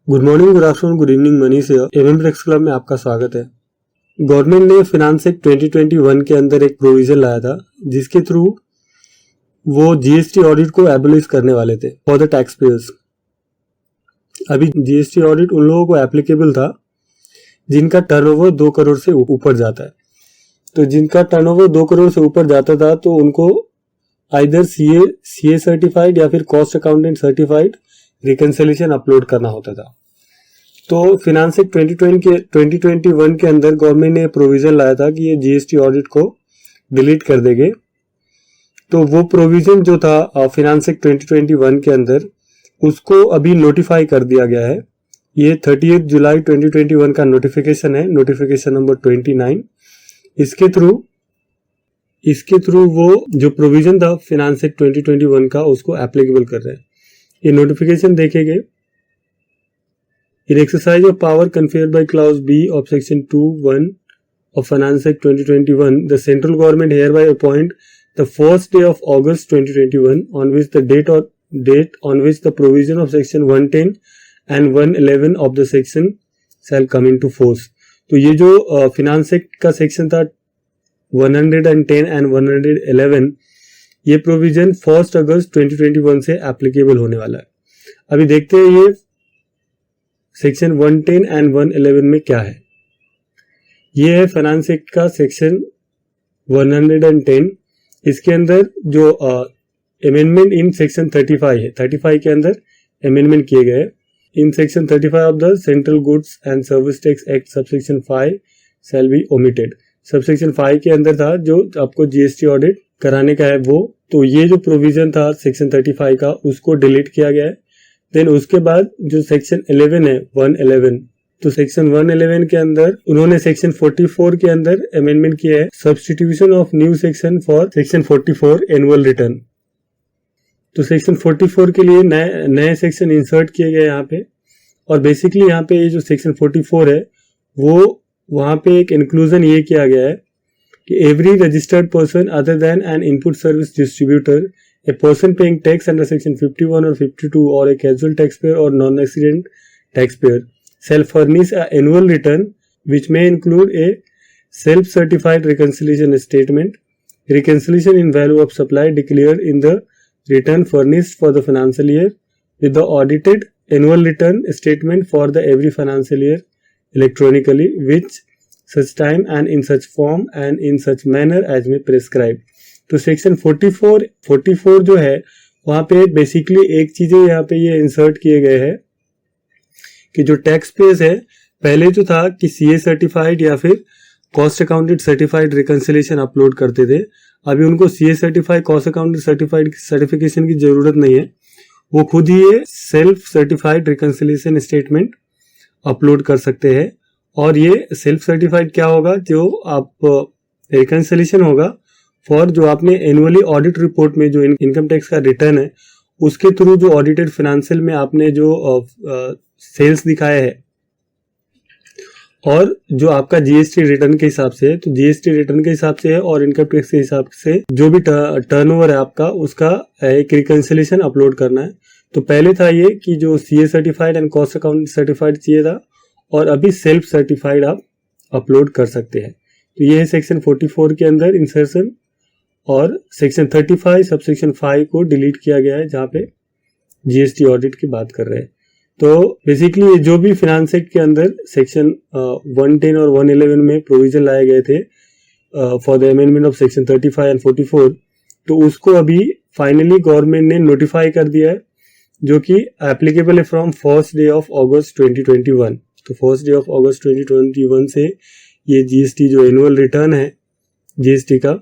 Good morning, good afternoon, good evening. Manish MM techs club में आपका स्वागत है। गवर्नमेंट ने फाइनेंस एक्ट 2021 के अंदर एक प्रोविजन लाया था जिसके थ्रू वो जीएसटी ऑडिट को एबोलिश करने वाले थे फॉर द टैक्स पेयर्स। अभी जीएसटी ऑडिट उन लोगों को एप्लीकेबल था जिनका टर्नओवर 2 करोड़ से ऊपर जाता है। तो जिनका टर्नओवर 2 करोड़ से ऊपर जाता था तो उनको आइदर सीए सर्टिफाइड या फिर cost accountant certified reconciliation upload करना होता था। तो फाइनेंस एक्ट 2021 के अंदर गवर्नमेंट ने प्रोविजन लाया था कि ये जीएसटी ऑडिट को डिलीट कर देंगे। तो वो प्रोविजन जो था फाइनेंस एक्ट 2021 के अंदर उसको अभी नोटिफाई कर दिया गया है। ये 30 जुलाई 2021 का नोटिफिकेशन है, नोटिफिकेशन नंबर 29। इसके थ्रू वो जो प्रोविजन था फाइनेंस एक्ट 2021 का उसको एप्लीकेबल कर रहे हैं। ये नोटिफिकेशन देखेंगे। In exercise of power conferred by Clause B of Section 2(1) of Finance Act 2021, the central government hereby appoint the first day of August 2021 on which the date on which the provision of Section 110 and 111 of the section shall come into force. तो ये जो Finance Act का section था 110 and 111, ये provision 1 अगस्त 2021 से applicable होने वाला है। अभी देखते हैं ये सेक्शन 110 एंड 111 में क्या है। ये है फाइनेंस एक्ट का सेक्शन 110। इसके अंदर जो अमेंडमेंट इन सेक्शन 35 है, 35 के अंदर अमेंडमेंट किए गए। In section 35 of the central goods and service tax act subsection 5 shall be omitted. Subsection 5 के अंदर था जो आपको जीएसटी ऑडिट कराने का है वो। तो ये जो प्रोविजन था सेक्शन 35 का उसको डिलीट किया गया है। देन उसके बाद जो सेक्शन 11 है 111, तो सेक्शन 111 के अंदर उन्होंने सेक्शन 44 के अंदर अमेंडमेंट किया है, substitution of new section for section 44 annual return. तो सेक्शन 44 के लिए नए सेक्शन इंसर्ट किए गए यहाँ पे। और बेसिकली यहाँ पे ये जो सेक्शन 44 है वो वहाँ पे एक इंक्लूजन ये किया गया है कि every registered person other than N input service distributor, a person paying tax under section 51 or 52 or a casual taxpayer or non-resident taxpayer shall furnish an annual return which may include a self-certified reconciliation statement, reconciliation in value of supply declared in the return furnished for the financial year with the audited annual return statement for the every financial year electronically, which such time and in such form and in such manner as may prescribe। तो section 44 जो है वहाँ पे basically एक चीजें यहाँ पे ये इंसर्ट किए गए हैं कि जो टैक्स पेयर्स है पहले जो था कि सीए सर्टिफाइड या फिर cost accountant certified reconciliation upload करते थे। अभी उनको CA certified cost accountant certified certification की जरूरत नहीं है, वो खुद ही ये self certified reconciliation statement upload कर सकते हैं। और ये सेल्फ सर्टिफाइड क्या होगा, जो आप रिकंसिलिएशन होगा फॉर जो आपने एनुअली ऑडिट रिपोर्ट में जो इनकम टैक्स का रिटर्न है उसके थ्रू जो ऑडिटेड फाइनेंशियल में आपने जो सेल्स दिखाया है और जो आपका जीएसटी रिटर्न के हिसाब से है, तो जीएसटी रिटर्न के हिसाब से है और इनकम टैक्स के हिसाब से जो भी टर्नओवर है आपका उसका एक रिकंसिलिएशन अपलोड करना है। तो पहले था ये कि जो CA certified and cost account certified चाहिए था और अभी सेल्फ सर्टिफाइड आप अपलोड कर सकते हैं। तो ये है सेक्शन 44 के अंदर इंसर्शन। और सेक्शन 35 सबसेक्शन 5 को डिलीट किया गया है जहाँ पे जीएसटी ऑडिट की बात कर रहे हैं। तो बेसिकली ये जो भी फाइनेंस एक्ट के अंदर सेक्शन 110 और 111 में प्रोविजन लाए गए थे for the amendment of section 35 and 44, तो उसको अभी फाइनली गवर्नमेंट ने नोटिफाई कर दिया है जो कि एप्लीकेबल है फ्रॉम 1 डे ऑफ अगस्त 2021। तो 1 डे ऑफ अगस्त 2021 से ये जीएसटी जो एनुअल रिटर्न है जीएसटी का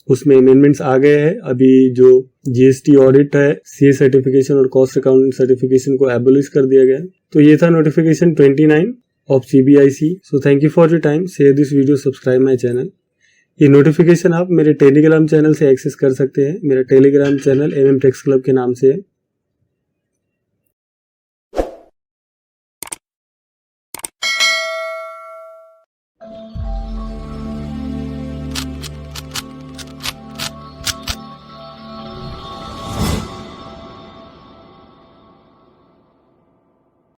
उसमें अमेंडमेंट्स आ गए हैं। अभी जो जीएसटी ऑडिट है सीए सर्टिफिकेशन और कॉस्ट अकाउंटेंट सर्टिफिकेशन को एबोलिश कर दिया गया। तो ये था notification 29 of CBIC. So thank you for your time, share this video, subscribe my channel. ये नोटिफिकेशन आप मेरे टेलीग्राम चैनल से एक्सेस कर सकते हैं। मेरा Telegram channel MM techs club के नाम से है।